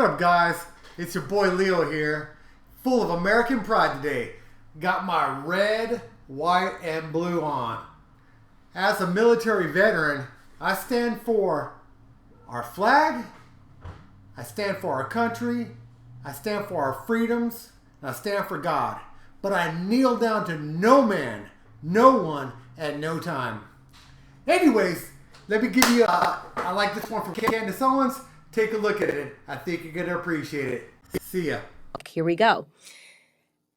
up, guys? It's your boy Leo here, full of American pride today. Got my red, white, and blue on. As a military veteran, I stand for our flag, I stand for our country, I stand for our freedoms, and I stand for God. But I kneel down to no man, no one, at no time. Anyways, let me give you I like this one from CANDACE OWENS. Take a look at it. I think you're going to appreciate it. See ya. Here we go.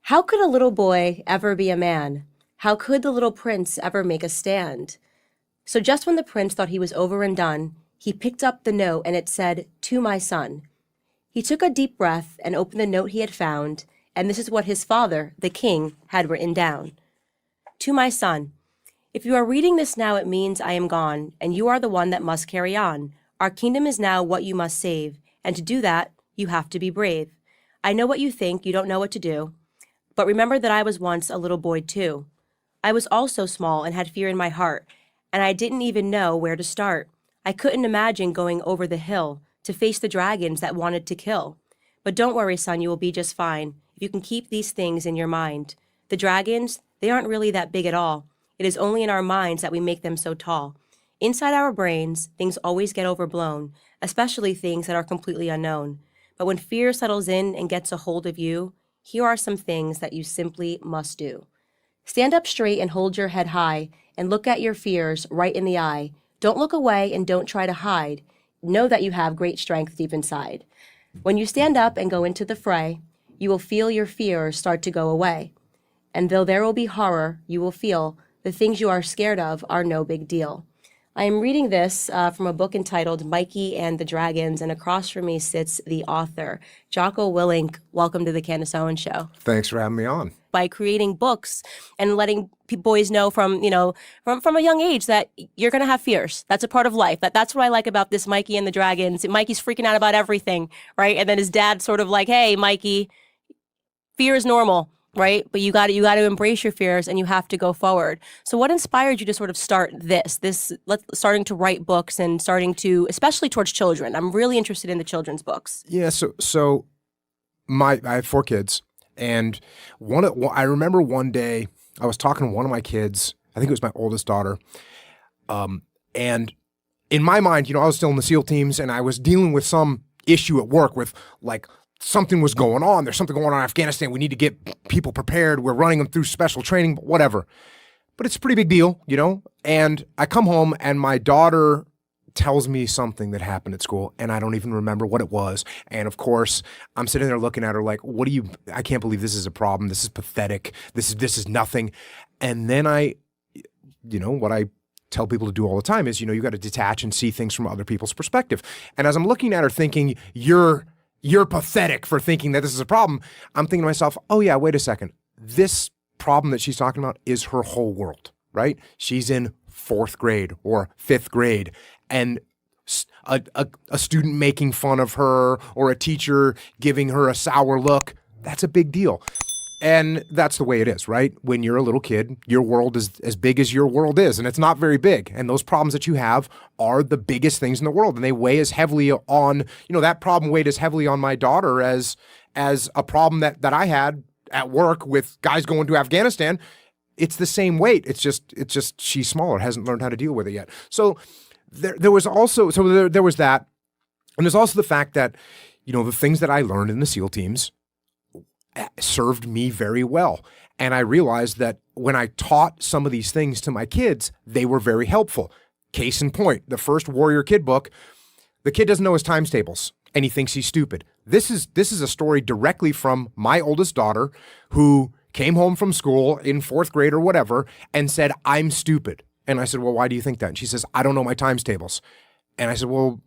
How could a little boy ever be a man? How could the little prince ever make a stand? So just when the prince thought he was over and done, he picked up the note and it said, "To my son." He took a deep breath and opened the note he had found, and this is what his father, the king, had written down. "To my son, if you are reading this now, it means I am gone, and you are the one that must carry on. Our kingdom is now what you must save, and to do that, you have to be brave. I know what you think, you don't know what to do. But remember that I was once a little boy too. I was also small and had fear in my heart, and I didn't even know where to start. I couldn't imagine going over the hill to face the dragons that wanted to kill. But don't worry, son, you will be just fine if you can keep these things in your mind. The dragons, they aren't really that big at all. It is only in our minds that we make them so tall. Inside our brains, things always get overblown, especially things that are completely unknown. But when fear settles in and gets a hold of you, here are some things that you simply must do. Stand up straight and hold your head high and look at your fears right in the eye. Don't look away and don't try to hide. Know that you have great strength deep inside. When you stand up and go into the fray, you will feel your fears start to go away. And though there will be horror, you will feel the things you are scared of are no big deal. I am reading this from a book entitled Mikey and the Dragons, and across from me sits the author, Jocko Willink. Welcome to the Candace Owens Show. Thanks for having me on. By creating books and letting boys know from a young age that you're going to have fears. That's a part of life. That's what I like about this Mikey and the Dragons. Mikey's freaking out about everything, right? And then his dad's sort of like, "Hey, Mikey, fear is normal." Right? But you got to embrace your fears and you have to go forward. So what inspired you to sort of start starting to write books and starting to, especially towards children? I'm really interested in the children's books. Yeah. So I have 4 kids, and I remember one day I was talking to one of my kids. I think it was my oldest daughter. And in my mind, I was still in the SEAL teams and I was dealing with some issue at work with something was going on. There's something going on in Afghanistan. We need to get people prepared. We're running them through special training, but whatever. But it's a pretty big deal, And I come home and my daughter tells me something that happened at school and I don't even remember what it was. And of course, I'm sitting there looking at her like, I can't believe this is a problem. This is pathetic. This is nothing. And then what I tell people to do all the time is, you got to detach and see things from other people's perspective. And as I'm looking at her thinking, you're pathetic for thinking that this is a problem, I'm thinking to myself, oh yeah, wait a second. This problem that she's talking about is her whole world, right? She's in 4th grade or 5th grade, and a student making fun of her or a teacher giving her a sour look, that's a big deal. And that's the way it is, right? When you're a little kid, your world is as big as your world is, and it's not very big. And those problems that you have are the biggest things in the world, and they weigh as heavily on, that problem weighed as heavily on my daughter as a problem that I had at work with guys going to Afghanistan. It's the same weight. It's just she's smaller, hasn't learned how to deal with it yet. So there was that, and there's also the fact that, the things that I learned in the SEAL teams served me very well. And I realized that when I taught some of these things to my kids, they were very helpful. Case in point, the first Warrior Kid book, the kid doesn't know his times tables and he thinks he's stupid. This is a story directly from my oldest daughter who came home from school in 4th grade or whatever and said, "I'm stupid." And I said, "Well, why do you think that?" And she says, "I don't know my times tables." And I said, "Well,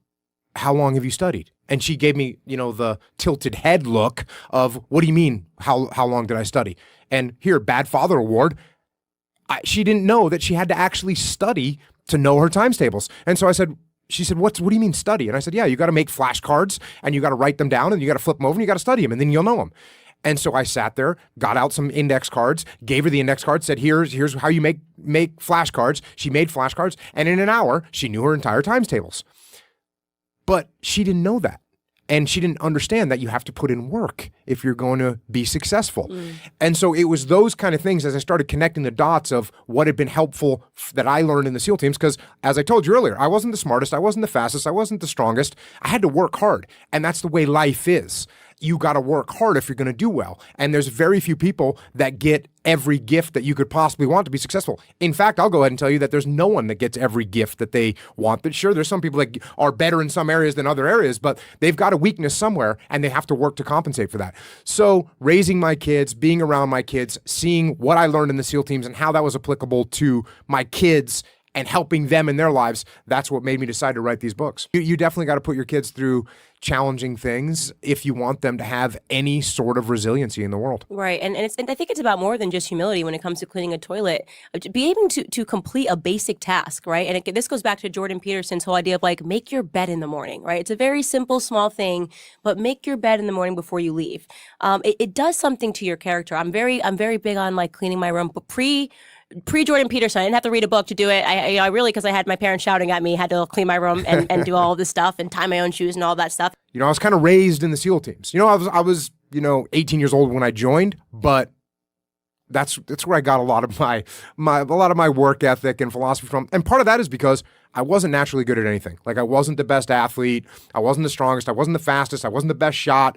how long have you studied?" And she gave me, the tilted head look of, "What do you mean? How long did I study?" And here, Bad Father Award, she didn't know that she had to actually study to know her times tables. And so she said, what do you mean study? And I said, yeah, you got to make flashcards and you got to write them down and you got to flip them over and you got to study them and then you'll know them. And so I sat there, got out some index cards, gave her the index card, said, here's how you make flashcards. She made flashcards, and in an hour, she knew her entire times tables. But she didn't know that. And she didn't understand that you have to put in work if you're going to be successful. And so it was those kind of things as I started connecting the dots of what had been helpful that I learned in the SEAL teams. Because as I told you earlier, I wasn't the smartest, I wasn't the fastest, I wasn't the strongest. I had to work hard. And that's the way life is. You got to work hard if you're going to do well. And there's very few people that get every gift that you could possibly want to be successful. In fact, I'll go ahead and tell you that there's no one that gets every gift that they want. That sure, there's some people that are better in some areas than other areas, but they've got a weakness somewhere and they have to work to compensate for that. So raising my kids, being around my kids, seeing what I learned in the SEAL teams and how that was applicable to my kids and helping them in their lives, that's what made me decide to write these books. You definitely got to put your kids through challenging things if you want them to have any sort of resiliency in the world. Right. And I think it's about more than just humility when it comes to cleaning a toilet. Be able to complete a basic task, right? And this goes back to Jordan Peterson's whole idea of like, make your bed in the morning, right? It's a very simple, small thing, but make your bed in the morning before you leave. It does something to your character. I'm very big on like cleaning my room, but pre-Jordan Peterson, I didn't have to read a book to do it. I really, because I had my parents shouting at me, had to clean my room and do all of this stuff and tie my own shoes and all that stuff. I was kind of raised in the SEAL teams. I was 18 years old when I joined, but that's where I got a lot of my work ethic and philosophy from. And part of that is because I wasn't naturally good at anything. Like I wasn't the best athlete, I wasn't the strongest, I wasn't the fastest, I wasn't the best shot.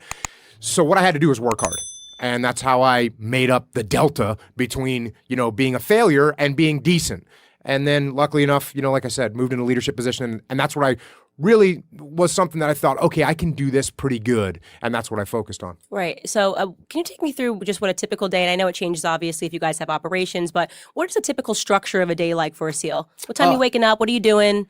So what I had to do was work hard. And that's how I made up the delta between, being a failure and being decent. And then luckily enough, like I said, moved into a leadership position. And that's what I really was something that I thought, okay, I can do this pretty good. And that's what I focused on. Right. So can you take me through just what a typical day, and I know it changes obviously if you guys have operations, but what is the typical structure of a day like for a SEAL? What time are you waking up? What are you doing?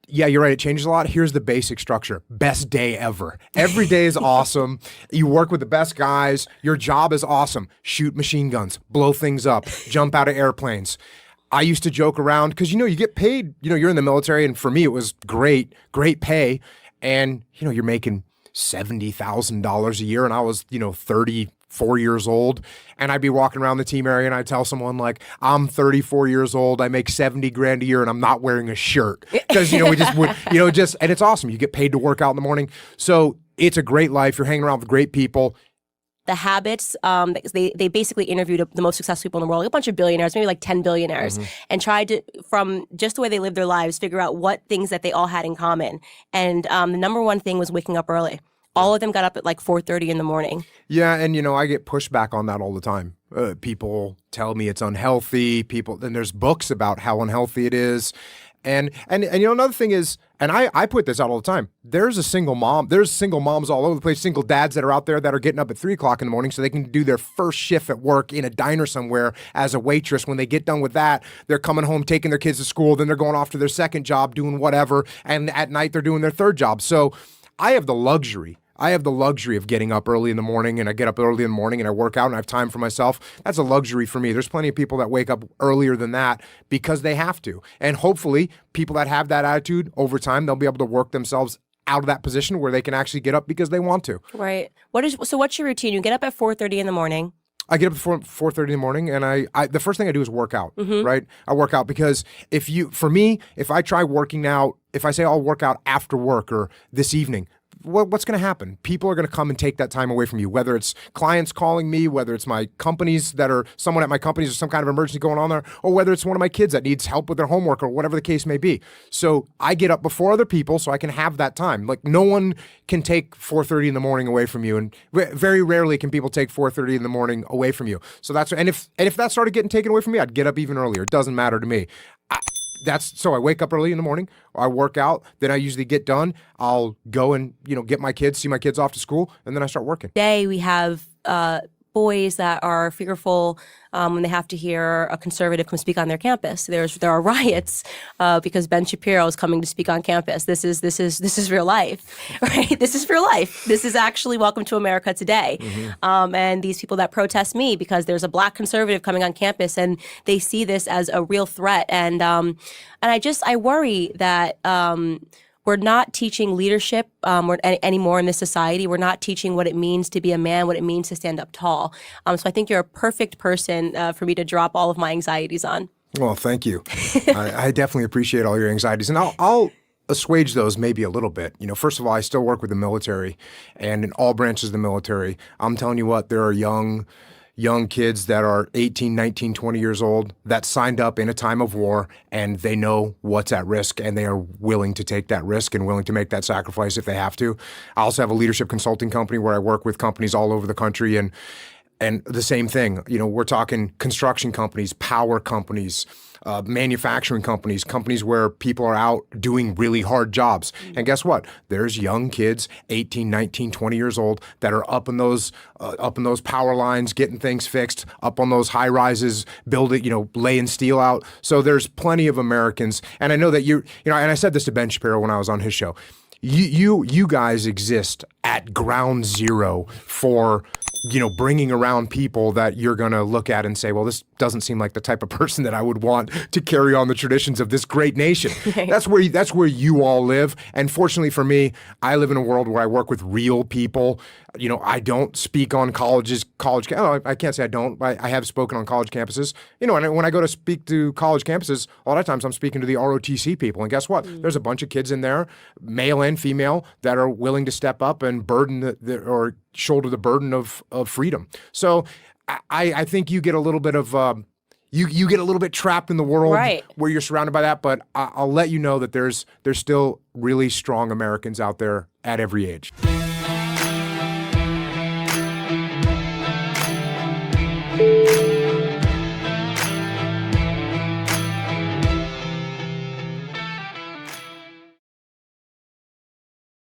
Yeah, you're right. It changes a lot. Here's the basic structure. Best day ever. Every day is awesome. You work with the best guys. Your job is awesome. Shoot machine guns, blow things up, jump out of airplanes. I used to joke around because, you get paid, you're in the military. And for me, it was great pay. And, you're making $70,000 a year. And I was, 34 years old, and I'd be walking around the team area and I'd tell someone like, I'm 34 years old, I make 70 grand a year and I'm not wearing a shirt. Because, we just would, and it's awesome. You get paid to work out in the morning. So it's a great life. You're hanging around with great people. The habits, they basically interviewed the most successful people in the world, a bunch of billionaires, maybe like 10 billionaires, and tried to, from just the way they lived their lives, figure out what things that they all had in common. And the number one thing was waking up early. All of them got up at like 4:30 in the morning. Yeah, and I get pushback on that all the time. People tell me it's unhealthy. And there's books about how unhealthy it is. And another thing is, and I put this out all the time, there's single moms all over the place, single dads that are out there that are getting up at 3 o'clock in the morning so they can do their first shift at work in a diner somewhere as a waitress. When they get done with that, they're coming home, taking their kids to school, then they're going off to their second job, doing whatever, and at night they're doing their third job. So I have the luxury of getting up early in the morning, and I get up early in the morning and I work out and I have time for myself. That's a luxury for me. There's plenty of people that wake up earlier than that because they have to. And hopefully people that have that attitude over time, they'll be able to work themselves out of that position where they can actually get up because they want to. Right. So what's your routine? You get up at 4:30 in the morning. I get up at 4:30 in the morning, and I the first thing I do is work out, right? I work out because if I try working out, if I say I'll work out after work or this evening, what's going to happen? People are going to come and take that time away from you, whether it's clients calling me, whether it's my companies that are someone at my companies or some kind of emergency going on there, or whether it's one of my kids that needs help with their homework or whatever the case may be. So I get up before other people so I can have that time. Like no one can take 4:30 in the morning away from you, and very rarely can people take 4:30 in the morning away from you. So if that started getting taken away from me, I'd get up even earlier. It doesn't matter to me. So I wake up early in the morning, I work out, then I usually get done. I'll go and, get my kids, see my kids off to school, and then I start working. Today we have boys that are fearful when they have to hear a conservative come speak on their campus. There are riots because Ben Shapiro is coming to speak on campus. This is real life, right? This is real life. This is actually Welcome to America Today. And these people that protest me because there's a black conservative coming on campus and they see this as a real threat. And I worry that we're not teaching leadership anymore in this society. We're not teaching what it means to be a man, what it means to stand up tall. So I think you're a perfect person for me to drop all of my anxieties on. Well, thank you. I definitely appreciate all your anxieties. And I'll assuage those maybe a little bit. First of all, I still work with the military, and in all branches of the military, I'm telling you what, there are young kids that are 18, 19, 20 years old that signed up in a time of war, and they know what's at risk, and they are willing to take that risk and willing to make that sacrifice if they have to. I also have a leadership consulting company where I work with companies all over the country, and the same thing. We're talking construction companies, power companies, manufacturing companies where people are out doing really hard jobs. And guess what? There's young kids, 18, 19, 20 years old, that are up in those power lines, getting things fixed, up on those high rises, building, laying steel out. So there's plenty of Americans. And I know that and I said this to Ben Shapiro when I was on his show. You guys exist at ground zero for bringing around people that you're going to look at and say, well, this doesn't seem like the type of person that I would want to carry on the traditions of this great nation. Right. That's where you all live. And fortunately for me, I live in a world where I work with real people. I don't speak on I can't say I don't. I have spoken on college campuses. And when I go to speak to college campuses, a lot of times I'm speaking to the ROTC people. And guess what? There's a bunch of kids in there, male and female, that are willing to step up and or shoulder the burden of freedom. So I think you get a little bit of you get a little bit trapped in the world, right, where you're surrounded by that. But I'll let you know that there's still really strong Americans out there at every age.